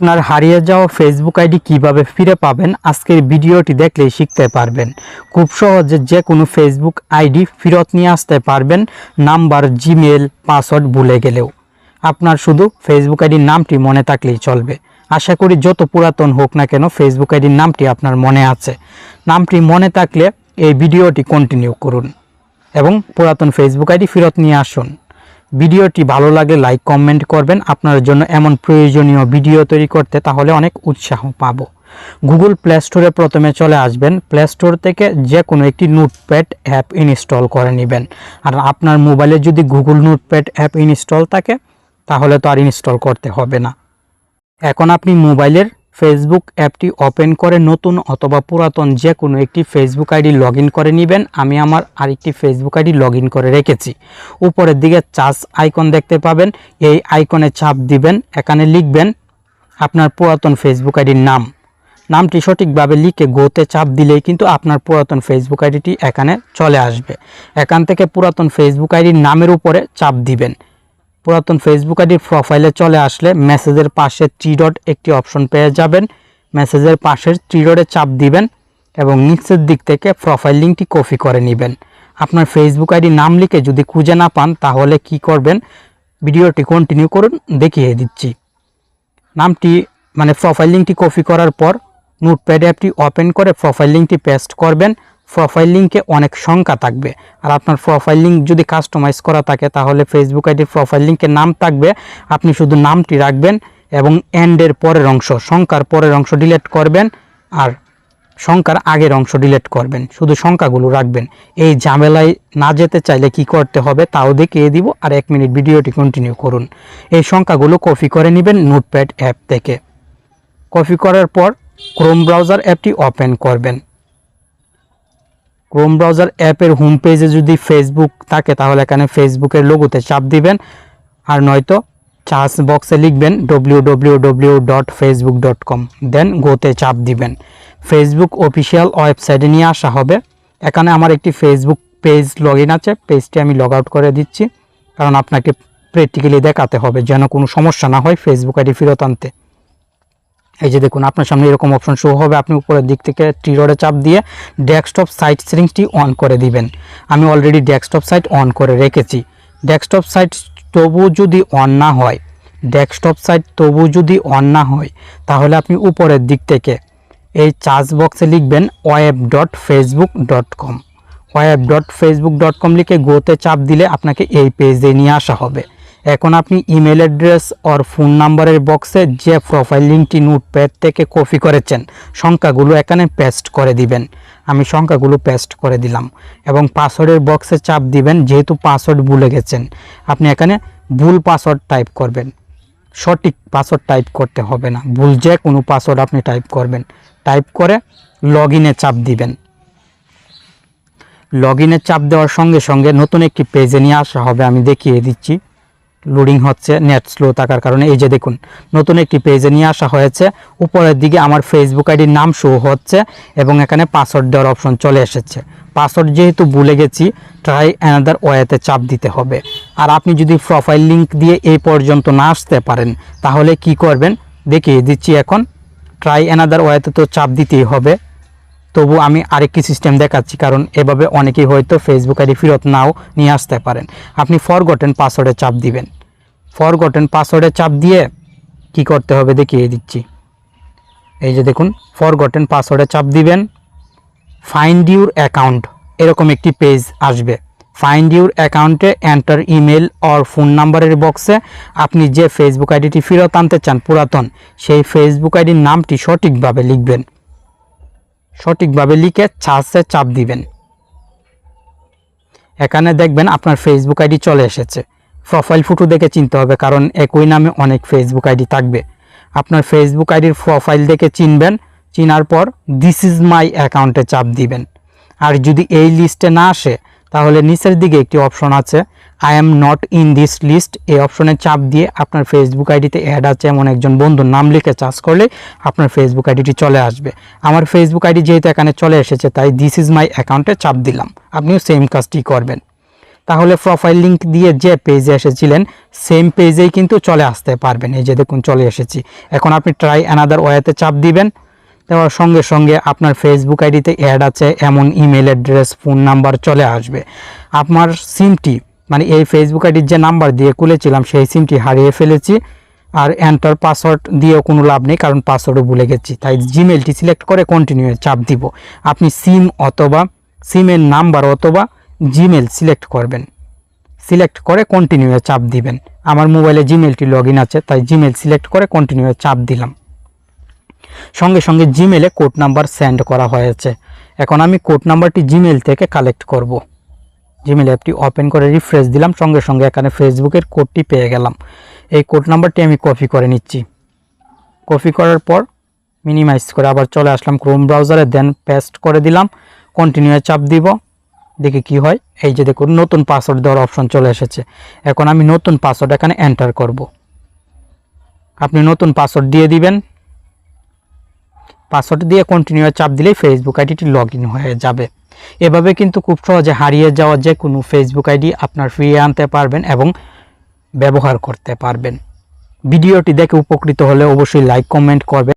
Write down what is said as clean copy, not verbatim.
আপনার হারিয়ে যাওয়া ফেসবুক আইডি কিভাবে ফিরে পাবেন আজকের ভিডিওটি দেখলেই শিখতে পারবেন। খুব সহজে যে কোনো ফেসবুক আইডি ফেরত নিয়ে আসতে পারবেন, নাম্বার, জিমেল, পাসওয়ার্ড ভুলে গেলেও। আপনার শুধু ফেসবুক আইডির নামটি মনে থাকলেই চলবে। আশা করি যত পুরাতন হোক না কেন ফেসবুক আইডির নামটি আপনার মনে আছে। নামটি মনে থাকলে এই ভিডিওটি কন্টিনিউ করুন এবং পুরাতন ফেসবুক আইডি ফেরত নিয়ে আসুন। ভিডিওটি ভালো লাগলে লাইক কমেন্ট করবেন। আপনার জন্য এমন প্রয়োজনীয় ভিডিও তৈরি করতে তাহলে অনেক উৎসাহ পাবো। গুগল প্লে স্টোরে প্রথমে চলে আসবেন। প্লে স্টোর থেকে যে কোনো একটি নোটপ্যাড অ্যাপ ইনস্টল করে নেবেন। আর আপনার মোবাইলে যদি গুগল নোটপ্যাড অ্যাপ ইনস্টল থাকে তাহলে তো আর ইনস্টল করতে হবে না। এখন আপনি মোবাইলের ফেসবুক অ্যাপটি ওপেন করে নতুন অথবা পুরাতন যে কোনো একটি ফেসবুক আইডি লগ ইন করে নেবেন। আমি আমার আরেকটি ফেসবুক আইডি লগ ইন করে রেখেছি। উপরের দিকে চার্জ আইকন দেখতে পাবেন, এই আইকনে চাপ দিবেন। এখানে লিখবেন আপনার পুরাতন ফেসবুক আইডির নামটি সঠিকভাবে লিখে গোতে চাপ দিলেই কিন্তু আপনার পুরাতন ফেসবুক আইডিটি এখানে চলে আসবে। এখান থেকে পুরাতন ফেসবুক আইডির নামের উপরে চাপ দিবেন। পুরাতন ফেসবুক আইডির প্রোফাইলে চলে আসলে মেসেজের পাশে থ্রি ডট একটি অপশন পেয়ে যাবেন। মেসেজের পাশের থ্রি ডটে চাপ দিবেন এবং নিচের দিক থেকে প্রোফাইল লিঙ্কটি কপি করে নেবেন। আপনার ফেসবুক আইডির নাম লিখে যদি খুঁজে না পান তাহলে কি করবেন, ভিডিওটি কন্টিনিউ করুন, দেখিয়ে দিচ্ছি। নামটি প্রোফাইল লিঙ্কটি কপি করার পর নোটপ্যাড অ্যাপটি ওপেন করে প্রোফাইল লিঙ্কটি পেস্ট করবেন। প্রোফাইল লিঙ্কে অনেক সংখ্যা থাকবে, আর আপনার প্রোফাইল লিঙ্ক যদি কাস্টমাইজ করা থাকে তাহলে ফেসবুক আইডির প্রোফাইল লিঙ্কে নাম থাকবে। আপনি শুধু নামটি রাখবেন এবং এন্ডের পরের অংশ, সংখ্যার পরের অংশ ডিলিট করবেন আর সংখ্যার আগের অংশ ডিলিট করবেন, শুধু সংখ্যাগুলো রাখবেন। এই ঝামেলায় না যেতে চাইলে কি করতে হবে তাও দেখিয়ে দিব। আর 1 মিনিট ভিডিওটি কন্টিনিউ করুন। এই সংখ্যাগুলো কপি করে নেবেন নোটপ্যাড অ্যাপ থেকে। কপি করার পর ক্রোম ব্রাউজার অ্যাপটি ওপেন করবেন। ক্রোম ব্রাউজার অ্যাপের হোম পেজে যদি ফেসবুক থাকে তাহলে এখানে ফেসবুকের লোগোতে চাপ দিবেন, আর নয়তো সার্চ বক্সে লিখবেন www.facebook.com, দেন গোতে চাপ দিবেন। ফেসবুক অফিসিয়াল ওয়েবসাইটে নিয়ে আসা হবে। এখানে আমার একটি ফেসবুক পেজ লগ ইন আছে, পেজটি আমি লগ আউট করে দিচ্ছি, কারণ আপনাকে প্র্যাকটিক্যালি দেখাতে হবে যেন কোনো সমস্যা না হয় ফেসবুক আইডি ফেরত আনতে। এই যে দেখুন আপনার সামনে এরকম অপশন শো হবে। আপনি উপরের দিক থেকে থ্রি ডটে চাপ দিয়ে ডেস্কটপ সাইট সেটিংসটি অন করে দিবেন। আমি অলরেডি ডেস্কটপ সাইট অন করে রেখেছি। ডেস্কটপ সাইট তবু যদি অন না হয় তাহলে আপনি উপরের দিক থেকে এই সার্চ বক্সে লিখবেন web.facebook.com। web.facebook.com লিখে গোতে চাপ দিলে আপনাকে এই পেজে নিয়ে আসা হবে। এখন আপনি ইমেল অ্যাড্রেস আর ফোন নাম্বারের বক্সে যে প্রোফাইল লিঙ্কটি নোটপ্যাড থেকে কপি করেছেন সংখ্যাগুলো এখানে পেস্ট করে দিবেন। আমি সংখ্যাগুলো পেস্ট করে দিলাম এবং পাসওয়ার্ডের বক্সে চাপ দিবেন। যেহেতু পাসওয়ার্ড ভুলে গেছেন, আপনি এখানে ভুল পাসওয়ার্ড টাইপ করবেন, সঠিক পাসওয়ার্ড টাইপ করতে হবে না। ভুল যে কোনো পাসওয়ার্ড আপনি টাইপ করবেন। টাইপ করে লগ ইনে চাপ দিবেন। লগ ইনে চাপ দেওয়ার সঙ্গে সঙ্গে নতুন একটি পেজে নিয়ে আসা হবে। আমি দেখিয়ে দিচ্ছি, লোডিং হচ্ছে, নেট স্লো থাকার কারণে। এই যে দেখুন নতুন একটি পেজে নিয়ে আসা হয়েছে। উপরের দিকে আমার ফেসবুক আইডির নাম শো হচ্ছে এবং এখানে পাসওয়ার্ড দেওয়ার অপশন চলে এসেছে। পাসওয়ার্ড যেহেতু ভুলে গেছি, ট্রাই অ্যানাদার ওয়েতে চাপ দিতে হবে। আর আপনি যদি প্রোফাইল লিঙ্ক দিয়ে এই পর্যন্ত না আসতে পারেন তাহলে কি করবেন দেখিয়ে দিচ্ছি। এখন ট্রাই অ্যানাদার ওয়েতে তো চাপ দিতেই হবে, তবু আমি আরেকটি সিস্টেম দেখাচ্ছি, কারণ এভাবে অনেকেই হয়তো ফেসবুক আইডি ফেরত নাও নিয়ে আসতে পারেন। আপনি ফরগটেন পাসওয়ার্ডে চাপ দিবেন। ফরগটেন পাসওয়ার্ডে চাপ দিয়ে কি করতে হবে দেখিয়ে দিচ্ছি। এই যে দেখুন ফরগটেন পাসওয়ার্ডে চাপ দিবেন। ফাইন্ড ইউর অ্যাকাউন্ট এরকম একটি পেজ আসবে। ফাইন্ড ইউর অ্যাকাউন্টে এন্টার ইমেল অর ফোন নাম্বারের বক্সে আপনি যে ফেসবুক আইডিটি ফেরত আনতে চান পুরাতন, সেই ফেসবুক আইডির নামটি সঠিকভাবে লিখবেন। সঠিকভাবে লিখে সার্চে চাপ দিবেন। এখানে দেখবেন আপনার ফেসবুক আইডি চলে এসেছে। প্রোফাইল ফটো দেখে চিনতে হবে, কারণ একই নামে অনেক ফেসবুক আইডি থাকবে। আপনার ফেসবুক আইডির প্রোফাইল দেখে চিনবেন। চিনার পর দিস ইজ মাই অ্যাকাউন্টে চাপ দিবেন। আর যদি এই লিস্টে না আসে তাহলে নিচের দিকে একটি অপশন আছে I am not in this list, এই অপশনে চাপ দিয়ে আপনার ফেসবুক আইডিতে অ্যাড আছে এমন একজন বন্ধুর নাম লিখে সার্চ করলে আপনার ফেসবুক আইডিটি চলে আসবে। আমার ফেসবুক আইডি যেহেতু এখানে চলে এসেছে তাই দিস ইজ মাই অ্যাকাউন্টে চাপ দিলাম। আপনিও সেম কাজটি করবেন। তাহলে প্রোফাইল লিংক দিয়ে যে পেজে এসেছিলেন সেম পেজেই কিন্তু চলে আসতে পারবেন। এই যে দেখুন চলে এসেছি। এখন আপনি ট্রাই অ্যানাদার ওয়েতে চাপ দিবেন। দেওয়ার সঙ্গে সঙ্গে আপনার ফেসবুক আইডিতে অ্যাড আছে এমন ইমেল অ্যাড্রেস, ফোন নাম্বার চলে আসবে। আপনার সিমটি মানে এই ফেসবুক আইডির যে নাম্বার দিয়ে খুলেছিলাম সেই সিমটি হারিয়ে ফেলেছি, আর এন্টার পাসওয়ার্ড দিয়েও কোনো লাভ নেই, কারণ পাসওয়ার্ডও ভুলে গেছি। তাই জিমেলটি সিলেক্ট করে কন্টিনিউ চাপ দিব। আপনি সিম অথবা সিমের নাম্বার অথবা জিমেল সিলেক্ট করবেন, সিলেক্ট করে কন্টিনিউ চাপ দিবেন। আমার মোবাইলে জিমেলটি লগ ইন আছে, তাই জিমেল সিলেক্ট করে কন্টিনিউ চাপ দিলাম। সঙ্গে সঙ্গে জিমেলে কোড নাম্বার সেন্ড করা হয়েছে। এখন আমি কোড নাম্বারটি জিমেল থেকে কালেক্ট করব। জিমেল অ্যাপটি ওপেন করে রিফ্রেশ দিলাম, সঙ্গে সঙ্গে এখানে ফেসবুকের কোডটি পেয়ে গেলাম। এই কোড নাম্বারটি আমি কপি করে নিচ্ছি। কপি করার পর মিনিমাইজ করে আবার চলে আসলাম ক্রোম ব্রাউজারে, দেন পেস্ট করে দিলাম, কন্টিনিউ চাপ দিব। দেখি কি হয়। এই যে দেখুন নতুন পাসওয়ার্ড দেওয়ার অপশন চলে এসেছে। এখন আমি নতুন পাসওয়ার্ড এখানে এন্টার করব। আপনি নতুন পাসওয়ার্ড দিয়ে দিবেন। পাসওয়ার্ড দিয়ে কন্টিনিউ চাপ দিলেই ফেসবুক আইডিটি লগ ইন হয়ে যাবে। এভাবে কিন্তু খুব সহজে হারিয়ে যাওয়া যে কোনো ফেসবুক আইডি আপনার ফিরিয়ে আনতে পারবেন এবং ব্যবহার করতে পারবেন। ভিডিওটি দেখে উপকৃত হলে অবশ্যই লাইক কমেন্ট করবেন।